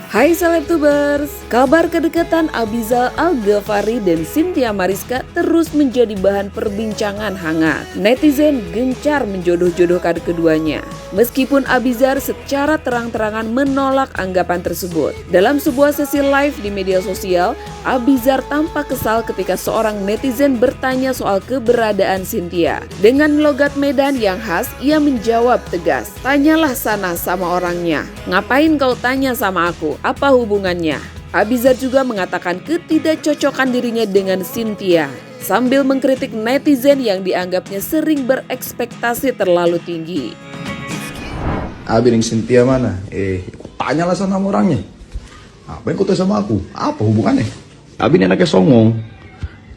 Hai Selebtubers, kabar kedekatan Abizar Al-Ghafari dan Cynthia Mariska terus menjadi bahan perbincangan hangat. Netizen gencar menjodoh-jodohkan keduanya. Meskipun Abizar secara terang-terangan menolak anggapan tersebut. Dalam sebuah sesi live di media sosial, Abizar tampak kesal ketika seorang netizen bertanya soal keberadaan Cynthia. Dengan logat Medan yang khas, ia menjawab tegas, "Tanyalah sana sama orangnya. Ngapain kau tanya sama aku? Apa hubungannya?" Abizar juga mengatakan ketidakcocokan dirinya dengan Cynthia, sambil mengkritik netizen yang dianggapnya sering berekspektasi terlalu tinggi. Abi dan Cynthia mana? Tanyalah sana sama orangnya. Apa yang kau tahu sama aku? Apa hubungannya? Abi ini anaknya songong,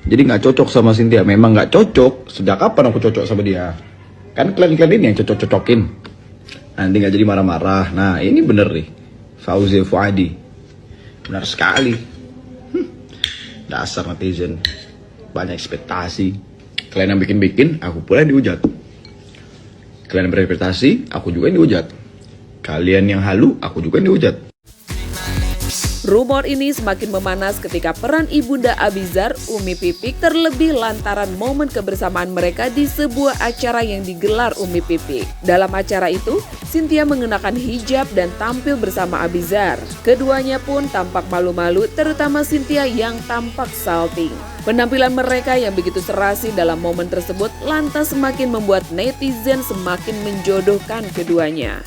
jadi nggak cocok sama Cynthia. Memang nggak cocok. Sejak kapan aku cocok sama dia? Kan kalian ini yang cocok-cocokin. Nanti nggak jadi marah-marah. Nah ini bener nih, Fauzi Fuadi. Benar sekali. Dasar netizen, banyak ekspektasi. Kalian yang bikin-bikin, aku pula yang dihujat. Kalian yang berekspektasi, aku juga yang dihujat. Kalian yang halu, aku juga yang dihujat. Rumor ini semakin memanas ketika peran ibunda Abizar, Umi Pipik, terlebih lantaran momen kebersamaan mereka di sebuah acara yang digelar Umi Pipik. Dalam acara itu, Cynthia mengenakan hijab dan tampil bersama Abizar. Keduanya pun tampak malu-malu, terutama Cynthia yang tampak salting. Penampilan mereka yang begitu serasi dalam momen tersebut lantas semakin membuat netizen semakin menjodohkan keduanya.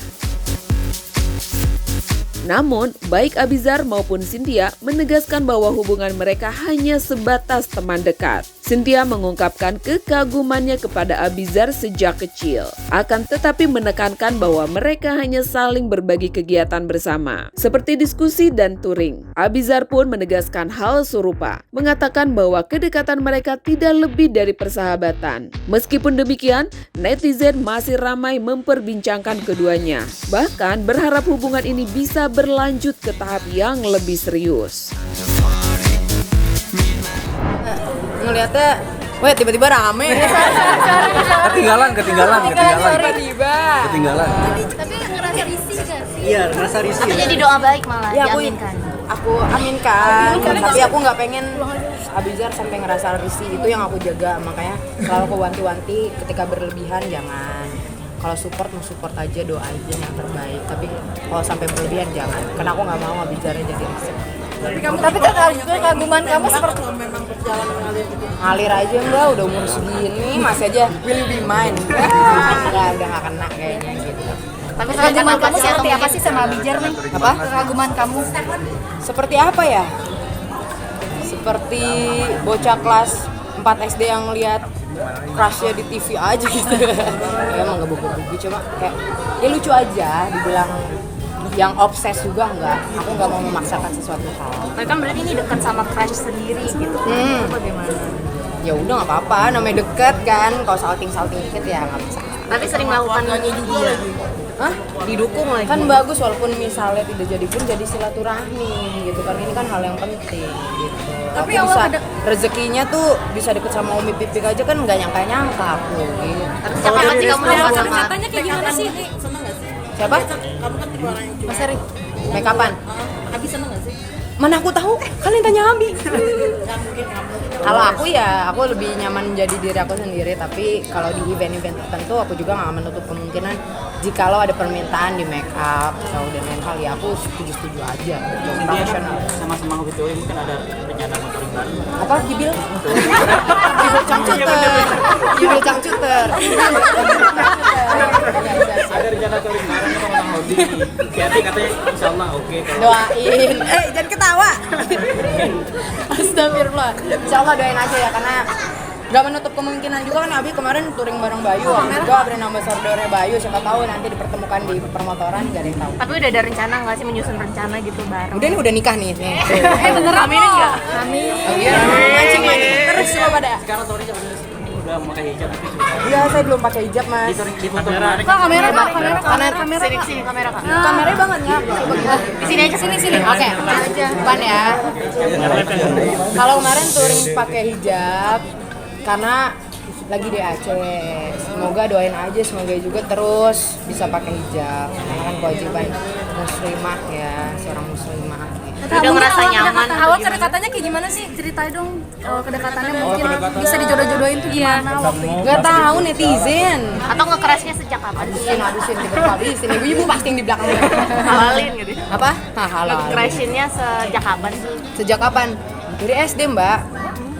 Namun, baik Abizar maupun Cynthia menegaskan bahwa hubungan mereka hanya sebatas teman dekat. Cynthia mengungkapkan kekagumannya kepada Abizar sejak kecil, akan tetapi menekankan bahwa mereka hanya saling berbagi kegiatan bersama, seperti diskusi dan touring. Abizar pun menegaskan hal serupa, mengatakan bahwa kedekatan mereka tidak lebih dari persahabatan. Meskipun demikian, netizen masih ramai memperbincangkan keduanya, bahkan berharap hubungan ini bisa berlanjut ke tahap yang lebih serius. Ngeliatnya, wah tiba-tiba rame. Ketinggalan. Tiba-tiba. Ketinggalan. Tapi ngerasa risih gak sih? Iya, ngerasa risih. Atau jadi doa baik malah, Ya diaminkan. aku aminkan, tapi aku nggak pengen Abizar sampai ngerasa risih. Itu yang aku jaga, makanya selalu aku wanti-wanti ketika berlebihan jangan. Kalau support mau support aja, doa aja yang terbaik. Tapi kalau sampai berlebihan jangan, karena aku nggak mau Abizarnya jadi risih. Tapi kekaguman kamu seperti Memang perjalanan ngalir aja enggak, udah umur segini masih aja will you be mine. Udah nggak kena kayaknya gitu. Tapi kekaguman kamu seperti apa sih sama Abizar nih? Apa? Kekaguman kamu? Seperti apa ya? Seperti bocah kelas 4 SD yang lihat crush-nya di TV aja gitu. Ya emang gak buku-buku, cuma kayak ya lucu aja, dibilang yang obses juga enggak. Aku nggak mau memaksakan sesuatu hal. Tapi kan berarti ini dekat sama crush sendiri gitu. Itu bagaimana? Ya udah nggak apa-apa, namanya deket kan. Kalau salting dikit ya nggak masalah. Tapi sering melakukan juga. Hah? Didukung lagi. Kan bagus walaupun misalnya tidak jadi pun jadi silaturahmi gitu kan, ini kan hal yang penting gitu. Tapi aku bisa awal rezekinya tuh bisa deket sama Umi Pipik aja kan nggak nyangka aku gitu. Tapi sejak kapan sih kamu suka sama? Katanya kayak gimana sih? Seneng gak sih? Siapa? Kamu kan tipe orang yang Mas Eri. Make upan. Abi seneng gak sih? Mana aku tahu? Kalian tanya Abi. Ya mungkin kamu. Kalau aku ya, aku lebih nyaman menjadi diri aku sendiri. Tapi kalau di event-event tertentu, aku juga nggak menutup kemungkinan jikalau ada permintaan di make up atau dan lain hal, ya aku setuju aja. Profesional. Sama-sama hobi teori mungkin ada rencana motoring baru. Apa? Gibil? Gibil cangcuter. Ada rencana touring bareng sama orang hobi. Katanya insya Allah oke. Doain. Jangan ketawa. Astagfirullah. Insya Allah doain aja ya, karena gak menutup kemungkinan juga kan Abi kemarin touring bareng Bayu. Juga brand ambassador-nya Bayu, siapa tahu nanti dipertemukan di permotoran, gak ada yang tahu. Tapi udah ada rencana nggak sih menyusun rencana gitu bareng? Udah nih, udah nikah nih. Beneran aminin nggak? Amin. Mancing terus semua pada. Sekarang touring sama sini udah memakai hijab tapi sudah. Iya, saya belum pakai hijab, Mas. Di touring di foto kemarin. Kak, kamera kak. Sini kamera kak. Kameranya banget nggak? Di sini aja sini. Oke, depan ya. Kalau kemarin touring pakai hijab karena lagi di Aceh. Semoga doain aja, semoga juga terus bisa pakai hijab. Karena kan kewajiban muslimah ya, seorang muslimah. Udah ngerasa nyaman. Awal kedekatannya kayak gimana sih? Ceritain dong kedekatannya mungkin bisa dijodoh-jodohin tuh gimana waktu itu? Gak tahu netizen. Atau nge-crashnya sejak kapan? Adusin tiba-tiba ibu pasti yang di belakang. Halalin gitu. Apa? Halal. Nge-crashinnya sejak kapan sih? Sejak kapan? Dari SD mbak.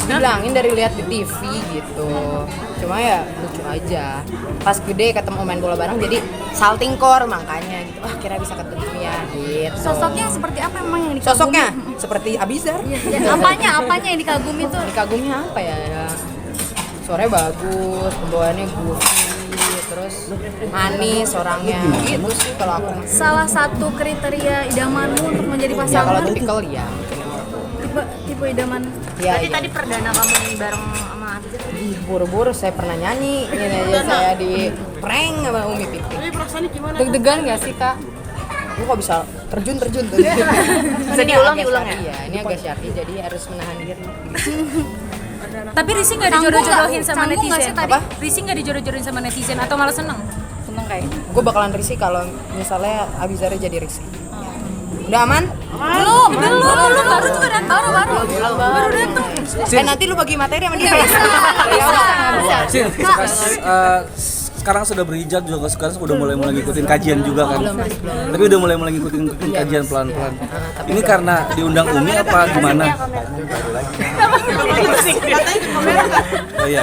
Dibilangin dari lihat di TV gitu. Cuma ya lucu aja. Pas gede ketemu main bola bareng jadi salting core makanya gitu. Wah kira bisa ketemu ya gitu. Sosoknya seperti apa emang yang dikagumi? Sosoknya seperti Abizar. Ya, apanya yang dikagumi tuh? Dikagumnya apa ya? Suaranya bagus, pembawaannya goofy, terus manis orangnya. Gitu sih kalau aku. Salah satu kriteria idamanmu untuk menjadi Ya pasangan? kalau tipikal ya. Tipe idaman. Ya, Berarti ya. tadi perdana kamu nyanyi bareng sama Abizar. Buru-buru saya pernah nyanyi, ini aja saya di prank sama Umi Pipi. Tapi perasaannya gimana? Deg-degan nggak sih kak? Lu kok bisa terjun tuh? Bisa diulang ya? Iya, ini agak syar'i jadi harus menahan diri. Tapi Risi nggak dijodoh-jodohin sama Canggung nggak netizen? sih tadi? Apa? Risi nggak dijodoh-jodohin sama netizen atau malah seneng? Seneng kayak. Gue bakalan risih kalau misalnya Abizarnya jadi risih. Udah aman? Belum, baru juga datang. Baru datang. Nanti lu bagi materi sama dia. Sin, sekarang sudah berhijab juga, sekarang sudah mulai ngikutin kajian juga kan. Tapi udah mulai ngikutin kajian pelan-pelan. Ini karena diundang Umi apa gimana? Oh iya.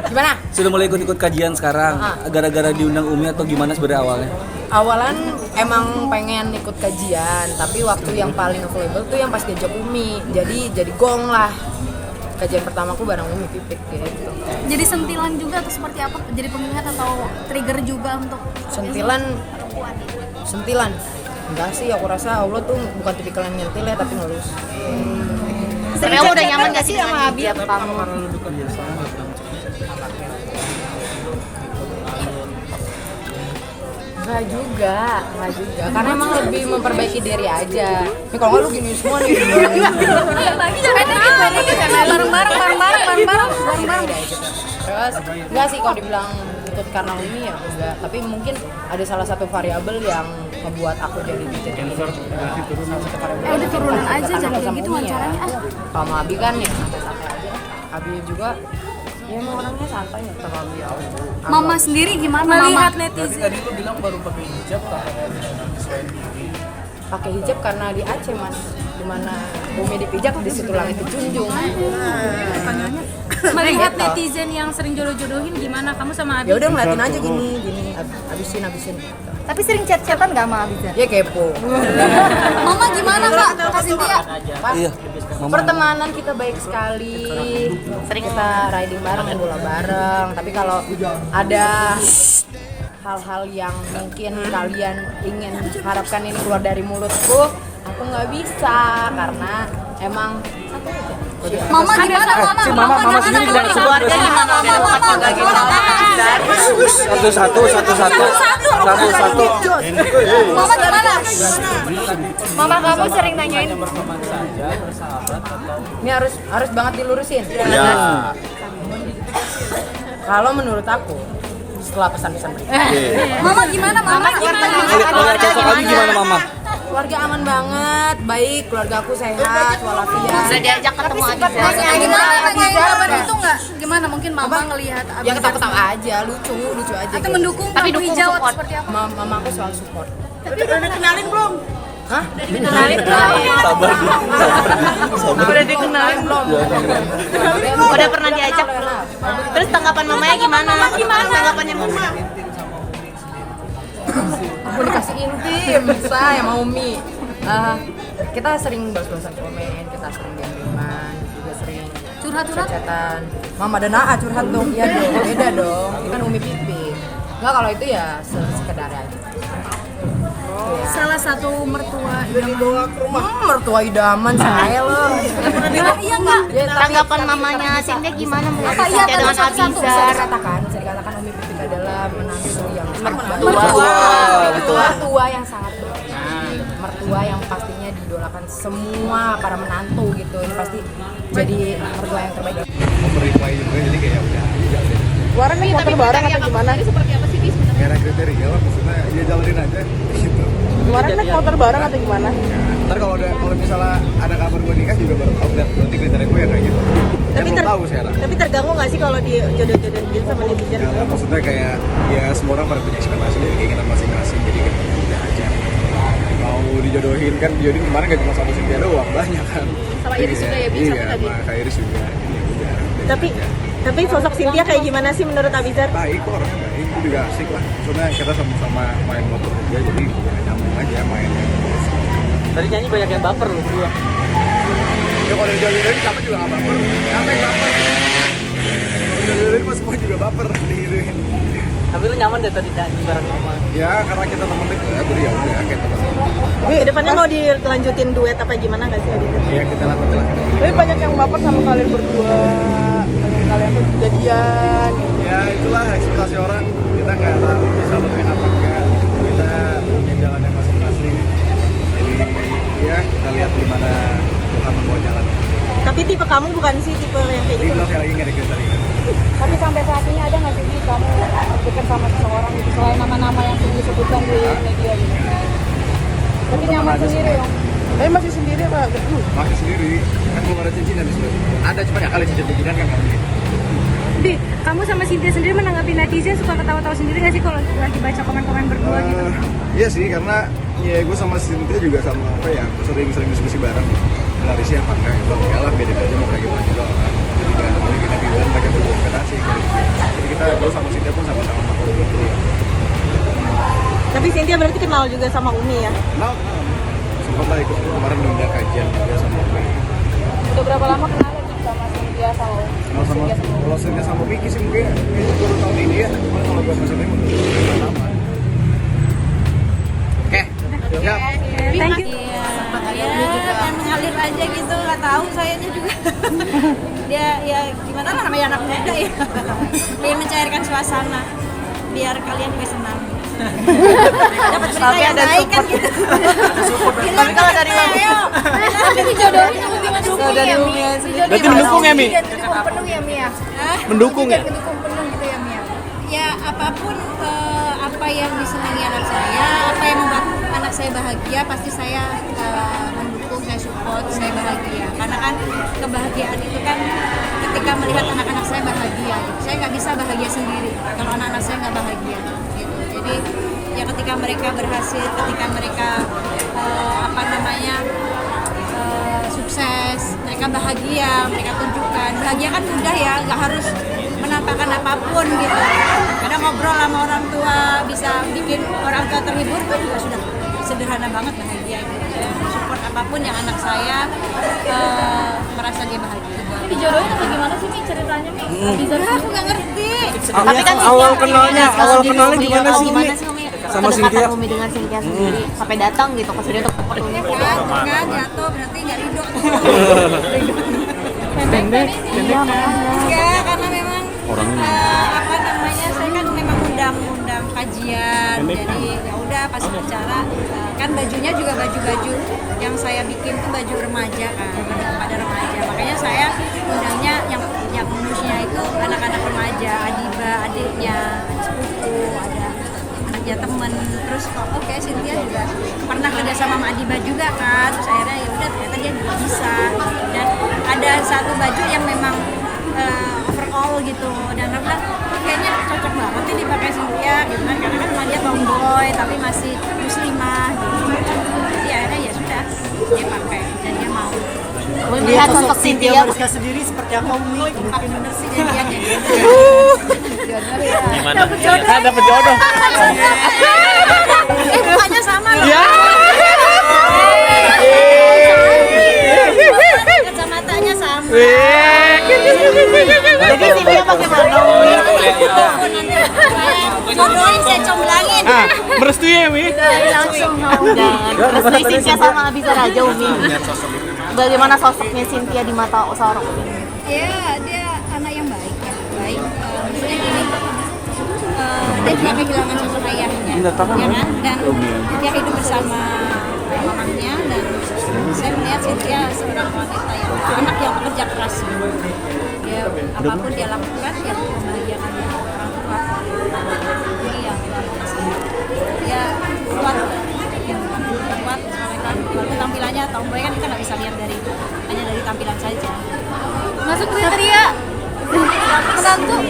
Gimana? Sudah mulai ikut kajian sekarang. Gara-gara diundang Umi atau gimana sebenarnya awalnya? Awalan emang pengen ikut kajian, tapi waktu yang paling available tuh yang pas diajak Umi. Jadi gong lah. Kajian pertamaku bareng Umi Pipik gitu. Jadi sentilan juga atau seperti apa? Jadi pengingat atau trigger juga untuk Sentilan. Enggak sih, aku rasa Allah tuh bukan tipikal yang nyentil ya, tapi ngelus. Tapi kamu udah nyaman gak sih sama hijab kamu? Enggak juga. Karena emang lebih memperbaiki diri aja. Ini kalau nggak lu gini semua nih. bareng-bareng. Terus enggak sih kalau dibilang ikut karena Umi ya enggak. Tapi mungkin ada salah satu variabel yang ngebuat aku jadi Udah turunan aja jangan kayak gitu wawancaranya. Kalau sama Abi kan ya santai-santai aja. Abi juga ya emang orangnya santai ya terlalu ya. Mama sendiri gimana? Melihat Mama? netizen. Tadi lu bilang baru pakai hijab Pakai hijab karena di Aceh mas, dimana bumi dipijak di situ langit dijunjung. Melihat netizen yang sering jodoh-jodohin gimana kamu sama Abi? Ya udah ngeliatin aja gini, habisin. Tapi sering chat-chatan gak sama Abizar? Ya kepo. Mama gimana kak? Kak Cynthia? Iya. Pertemanan kita baik sekali. Sering kita riding bareng, main bola bareng. Tapi kalau ada hal-hal yang mungkin kalian ingin harapkan ini keluar dari mulutku, aku nggak bisa karena emang Mama gimana? Mama sendiri gimana? Keluarga gimana? Satu. Mama gimana? Mama kamu sering nanyain ini harus banget dilurusin. Ya. Kalau menurut aku setelah pesan-pesan berikut, Mama gimana? Mama Keluarga cocok lagi gimana Mama? keluarga aman banget, baik, keluarga aku sehat, walafiat. bisa diajak ketemu Abizar. Gimana? Nanyain kabar itu nggak? Gimana mungkin Mama ngelihat Ya Abizar ketawa-ketawa aja, lucu aja. atau gitu. mendukung Tapi lampu dukung hijau atau support. seperti apa? Mama aku selalu support. Udah dikenalin belum? Hah? Sabar dulu. Udah dikenalin belum? Udah pernah diajak belum? Terus tanggapan mamanya gimana? Tanggapannya mama? Aku dikasih intim, saya mau Umi. Kita sering balas-balasan komen, kita sering diam-diaman, juga sering Curhat-curhat? chat-chatan. Mama dan Aa curhat dong, iya dong, beda dong. Ini kan Umi Pipi. Enggak, kalau itu ya sekedar aja. Salah satu mertua idaman. Mertua idaman saya loh. Iya nggak? Tanggapan mamanya Cynthia gimana melihat Apa iya Cynthia dengan satu-satu? Bisa Abizar? dikatakan Umi Pipi adalah menantu yang Mertua. mertua yang sangat baik. Mertua yang pastinya didolakan semua para menantu gitu. Ini pasti jadi mertua yang terbaik. Memperifai juga jadi kayak udah Kemarin naik motor bareng atau gimana? Seperti apa sih Di sebenarnya? Gak ada kriteria lah, maksudnya ya jalanin aja gitu. Kemarin naik motor bareng atau gimana? Ntar kalau misalnya ada kabar gue nikah juga baru tahu dan berarti kriteria gue ya kayak gitu. Saya belum tahu sekarang. Tapi terganggu nggak sih kalau di jodoh-jodohin gitu sama netizen? Ya, maksudnya kayak ya semua orang pada punya ekspektasi dan keinginan masing-masing, jadi kan udah aja. Mau dijodohin kan, dijodohin kemarin gak cuma sama Cynthia doang, banyak kan. Sama Iris juga ya, bisa iya, tadi. sama Kak Iris juga. Jadi udah. Tapi sosok Cynthia kayak gimana sih menurut Abizar? Baik kok, orangnya baik, itu juga asik lah. Maksudnya kita sama-sama main motor juga, jadi ya nyambung aja mainnya. Tadi nyanyi banyak yang baper loh berdua. Ya kalau dijodohin sama juga gak baper. Apa yang baper? Kalau dijodohin mah semua juga baper dijodohin. Tapi lu nyaman deh tadi nyanyi bareng sama. Ya karena kita temen dekat, jadi ya udah kayak temen. Tapi kedepannya mau dilanjutin duet apa gimana nggak sih Abizar? Ya kita lakukan lah. Tapi banyak yang baper sama kalian berdua, banyak kalian tuh kejadian. Ya itulah ekspektasi orang, kita nggak tahu bisa lakuin apa enggak, kita punya jalannya masing-masing, jadi ya kita lihat gimana Tuhan membawa jalan. Tapi tipe kamu bukan sih tipe yang kayak Jadi gitu? bilang saya lagi nggak ada kriteria. Tapi sampai saat ini ada nggak sih Di, kamu dekat sama seseorang gitu selain nama-nama yang sudah disebutkan di media gitu? Tapi nyaman sendiri dong. Tapi masih sendiri apa? Masih sendiri, kan belum ada cincinan di sini. Ada cuma ya kali cincin-cincinan kan nggak mungkin. Di, kamu sama Cynthia sendiri menanggapi netizen suka ketawa-tawa sendiri nggak sih kalau lagi baca komen-komen berdua gitu? Iya sih, karena ya gue sama Cynthia juga sama apa ya, sering diskusi bareng. Lari sih apa enggak, itu enggak lah, beda aja mau kayak gimana juga orang. Jadi nggak boleh kita bilang mereka berekspektasi gitu. Jadi kita gue sama Cynthia pun sama-sama makhluk gitu ya. Tapi Cynthia berarti kenal juga sama Umi ya? Nah, sempat lah ikut kemarin diundang kajian juga sama Umi. Udah berapa lama kenalnya Di, sama Cynthia sama Sama kalau Cynthia sama Vicky sih mungkin itu baru tahun ini ya. Cuman kalau gue sama Cynthia udah lama. Oke, siap. Thank you. Ya, kan mengalir aja gitu, nggak tahu sayanya juga. Dia ya gimana lah namanya anak muda ya. Dia mencairkan suasana biar kalian juga senang. Dapat berita yang baik kan gitu. Tapi kalau dari tapi dijodohin sama Umi mendukung ya Mi. Berarti mendukung ya Mi? Dukung penuh ya Mi ya. Mendukung ya? Dukung penuh gitu ya Mi ya. Ya apapun apa yang disenangi anak saya, apa yang membuat anak saya bahagia, pasti saya mendukung, saya support, saya bahagia. Karena kan kebahagiaan itu kan ketika melihat anak-anak saya bahagia. Gitu. Saya nggak bisa bahagia sendiri kalau anak-anak saya nggak bahagia. Gitu. Jadi ya ketika mereka berhasil, ketika mereka sukses, mereka bahagia, mereka tunjukkan. Bahagia kan mudah ya, nggak harus menampakkan apapun gitu. Kadang ngobrol sama orang tua bisa bikin orang tua terhibur tuh juga sudah sederhana banget bahagia gitu. Saya support apapun yang anak saya merasa dia bahagia. Dijodohin atau gimana sih Mi ceritanya Mi? Aku nggak ngerti. Tapi kan awal kenalnya gimana sih Mi? Sama Cynthia? Umi dengan Cynthia sendiri sampai datang gitu ke sini untuk fotonya. Kan jatuh berarti nggak ridho. Ya karena memang apa namanya saya kan memang undang kajian, jadi ya udah pas bicara kan bajunya juga baju yang saya bikin tuh baju remaja kan, lebih kepada remaja, makanya saya undangnya yang bonusnya itu anak-anak remaja, Adiba adiknya, sepupu, ada anaknya temen, terus kok oke, Cynthia juga pernah kerja sama Adiba juga kan, terus akhirnya ya udah ternyata dia juga bisa, dan ada satu baju yang memang overall gitu, dan aku bilang kayaknya cocok banget nih dipakai Cynthia gitu kan, karena kan sama dia tomboy tapi masih muslimah gitu. Jadi akhirnya ya sudah dia pakai dan dia mau. Melihat sosok Cynthia Mariska sendiri seperti apa Umi? Mungkin bener sih jadiannya. Gimana? Dapat jodoh. Mukanya sama loh. Ya. Kacamatanya sama. Jadi Cynthia bagaimana Umi? Jodohin saya comblangin. Merestui ya Mi? Langsung Restui Cynthia sama Abizar aja Umi. Bagaimana sosoknya Cynthia di mata seorang Umi? Ya, dia anak yang baik ya. Baik, maksudnya gini, dia tidak kehilangan sosok ayahnya, ya kan? Dan dia hidup bersama mamanya, dan saya melihat Cynthia seorang wanita yang anak yang pekerja keras. Dia apapun dia lakukan dia membahagiakan orang tua. Ini yang luar biasa. Dia kuat, mereka lalu tampilannya tomboy kan kita nggak bisa lihat hanya dari tampilan saja. Masuk kriteria menantu.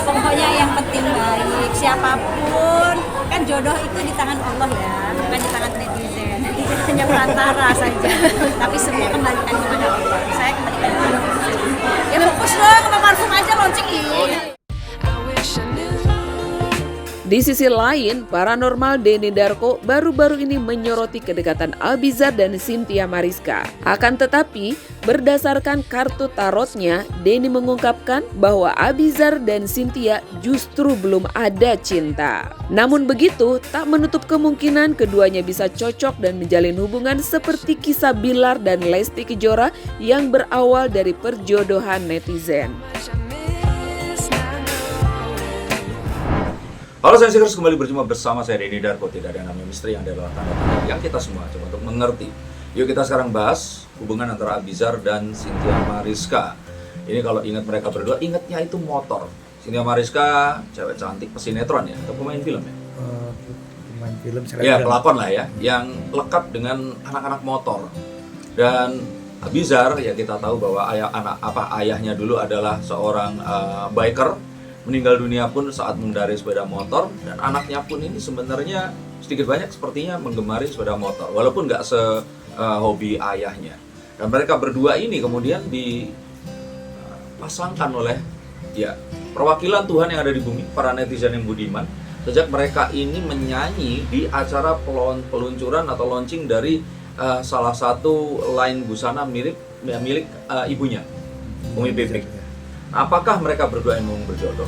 Pokoknya yang penting baik, siapapun kan jodoh itu di tangan Allah ya, bukan di tangan netizen. Netizen hanya perantara saja, tapi semua kembalikan kepada Allah. Saya kembalikan kepada Allah. Ya fokus dong, sama parfum aja launching ini. Di sisi lain, paranormal Denny Darko baru-baru ini menyoroti kedekatan Abizar dan Cynthia Mariska. Akan tetapi, berdasarkan kartu tarotnya, Denny mengungkapkan bahwa Abizar dan Cynthia justru belum ada cinta. Namun begitu, tak menutup kemungkinan keduanya bisa cocok dan menjalin hubungan seperti kisah Bilar dan Lesti Kejora yang berawal dari perjodohan netizen. Halo Sensikers, kembali berjumpa bersama saya Denny Darko. Tidak ada namanya misteri, yang adalah tanda-tanda yang kita semua coba untuk mengerti. Yuk kita sekarang bahas hubungan antara Abizar dan Cynthia Mariska. Ini kalau ingat mereka berdua, ingatnya itu motor. Cynthia Mariska, cewek cantik pesinetron ya, atau pemain film ya? Pemain film, ya pelakon lah ya, yang lekat dengan anak-anak motor. Dan Abizar ya kita tahu bahwa ayahnya dulu adalah seorang biker, meninggal dunia pun saat mengendarai sepeda motor, dan anaknya pun ini sebenarnya sedikit banyak sepertinya menggemari sepeda motor walaupun nggak hobi ayahnya. Dan mereka berdua ini kemudian dipasangkan oleh ya perwakilan Tuhan yang ada di bumi, para netizen yang budiman, sejak mereka ini menyanyi di acara peluncuran atau launching dari salah satu line busana milik ibunya, Umi Pipik. Apakah mereka berdua yang mau berjodoh?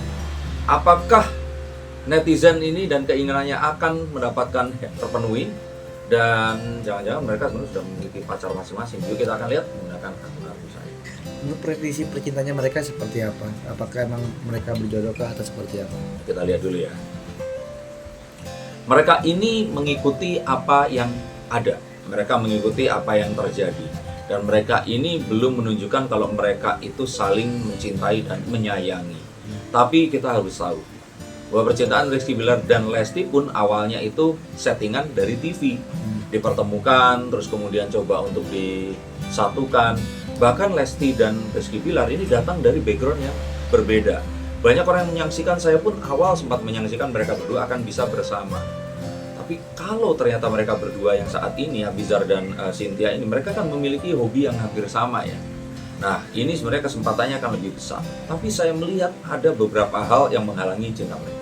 Apakah netizen ini dan keinginannya akan mendapatkan terpenuhi? Dan jangan-jangan mereka sebenarnya sudah memiliki pacar masing-masing. Yuk kita akan lihat menggunakan kartu saya. Menurut prediksi percintanya mereka seperti apa? Apakah emang mereka berjodohkah atau seperti apa? Kita lihat dulu ya. Mereka ini mengikuti apa yang ada. Mereka mengikuti apa yang terjadi. Dan mereka ini belum menunjukkan kalau mereka itu saling mencintai dan menyayangi. Tapi kita harus tahu bahwa percintaan Rizky Bilar dan Lesti pun awalnya itu settingan dari TV. Dipertemukan, terus kemudian coba untuk disatukan. Bahkan Lesti dan Rizky Bilar ini datang dari background yang berbeda. Banyak orang yang menyaksikan, saya pun awal sempat menyaksikan mereka berdua akan bisa bersama. Tapi kalau ternyata mereka berdua yang saat ini, Abizar dan Cynthia ini, mereka kan memiliki hobi yang hampir sama ya. Nah, ini sebenarnya kesempatannya akan lebih besar. Tapi saya melihat ada beberapa hal yang menghalangi cinta mereka.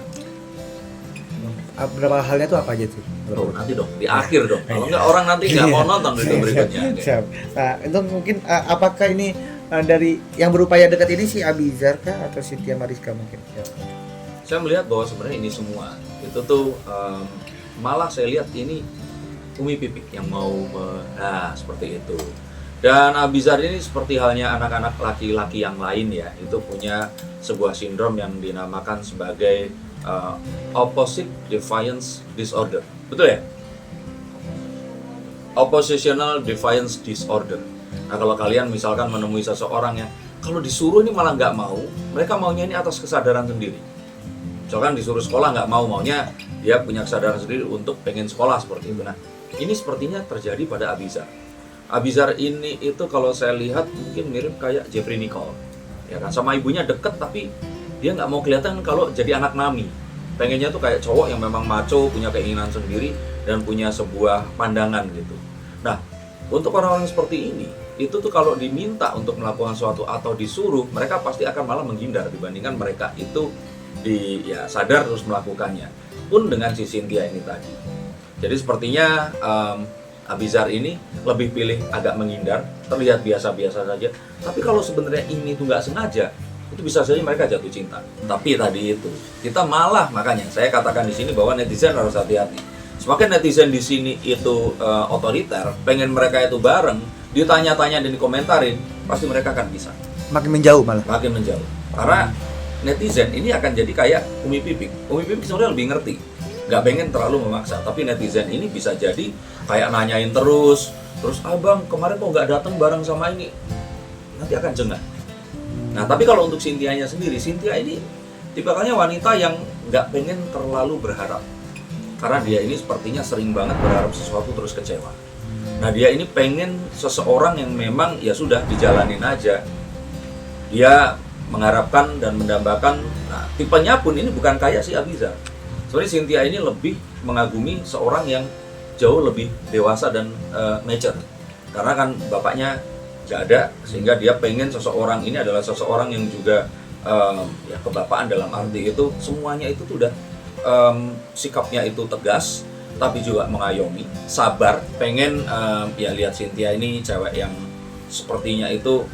Beberapa halnya itu apa aja tuh? Oh, nanti dong, di akhir dong. Kalau nggak orang nanti nggak mau nonton video berikutnya. Siap. Nah, itu mungkin apakah ini dari yang berupaya dekat ini si Abizar kah atau Cynthia Mariska mungkin? Ya. Saya melihat bahwa sebenarnya ini semua itu tuh malah saya lihat ini Umi Pipik yang mau seperti itu. Dan Abizar ini seperti halnya anak-anak laki-laki yang lain ya, itu punya sebuah sindrom yang dinamakan sebagai opposite defiance disorder. Betul ya? Oppositional defiance disorder. Nah kalau kalian misalkan menemui seseorang yang kalau disuruh ini malah nggak mau, mereka maunya ini atas kesadaran sendiri. Misalkan disuruh sekolah nggak mau, maunya dia punya kesadaran sendiri untuk pengen sekolah seperti itu. Nah, ini sepertinya terjadi pada Abizar. Abizar ini itu kalau saya lihat mungkin mirip kayak Jeffrey Nicole. Ya kan, sama ibunya deket tapi dia nggak mau kelihatan kalau jadi anak mami. Pengennya tuh kayak cowok yang memang maco, punya keinginan sendiri dan punya sebuah pandangan gitu. Nah, untuk orang-orang seperti ini, itu tuh kalau diminta untuk melakukan sesuatu atau disuruh, mereka pasti akan malah menghindar dibandingkan mereka itu sadar terus melakukannya. Pun dengan si Cynthia ini tadi. Jadi sepertinya Abizar ini lebih pilih agak menghindar, terlihat biasa-biasa saja. Tapi kalau sebenarnya ini tuh nggak sengaja, itu bisa saja mereka jatuh cinta. Tapi tadi itu kita malah, makanya saya katakan di sini bahwa netizen harus hati-hati. Semakin netizen di sini itu otoriter, pengen mereka itu bareng, ditanya-tanya dan dikomentarin, pasti mereka akan bisa. Makin menjauh malah. Makin menjauh. Karena netizen ini akan jadi kayak Umi Pipik. Umi Pipik sebenarnya lebih ngerti, nggak pengen terlalu memaksa. Tapi netizen ini bisa jadi kayak nanyain terus, Terus abang kemarin kok nggak datang bareng sama ini, nanti akan jengah. Nah tapi kalau untuk Cynthia-nya sendiri, Cynthia ini tipikalnya wanita yang nggak pengen terlalu berharap, karena dia ini sepertinya sering banget berharap sesuatu terus kecewa. Nah dia ini pengen seseorang yang memang ya sudah dijalanin aja. Dia mengharapkan dan mendambakan. Nah tipenya pun ini bukan kayak si Abizar. Sebenarnya Cynthia ini lebih mengagumi seorang yang jauh lebih dewasa dan mature, karena kan bapaknya nggak ada, sehingga dia pengen seseorang ini adalah seseorang yang juga ya kebapaan dalam arti itu semuanya itu tuh udah sikapnya itu tegas, tapi juga mengayomi, sabar. Pengen ya lihat Cynthia ini cewek yang sepertinya itu,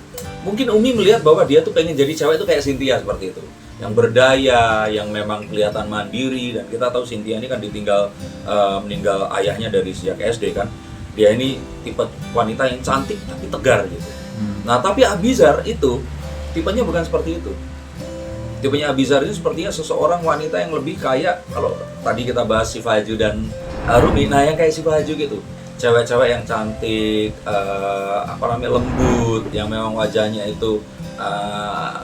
mungkin Umi melihat bahwa dia tuh pengen jadi cewek itu kayak Cynthia seperti itu, yang berdaya, yang memang kelihatan mandiri. Dan kita tahu Cynthia ini kan meninggal ayahnya dari sejak SD kan. Dia ini tipe wanita yang cantik tapi tegar gitu. Nah tapi Abizar itu tipenya bukan seperti itu. Tipenya Abizar itu sepertinya seseorang wanita yang lebih kayak, kalau tadi kita bahas Sifaju dan Rumi, nah yang kayak Sifaju gitu, cewek-cewek yang cantik, lembut, yang memang wajahnya itu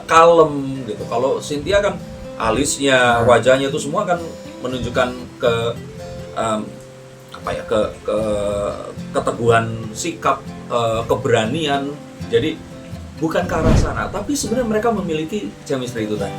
kalem gitu. Kalau Cynthia kan alisnya, wajahnya itu semua kan menunjukkan ke keteguhan sikap, keberanian. Jadi bukan ke arah sana, tapi sebenarnya mereka memiliki chemistry itu tadi.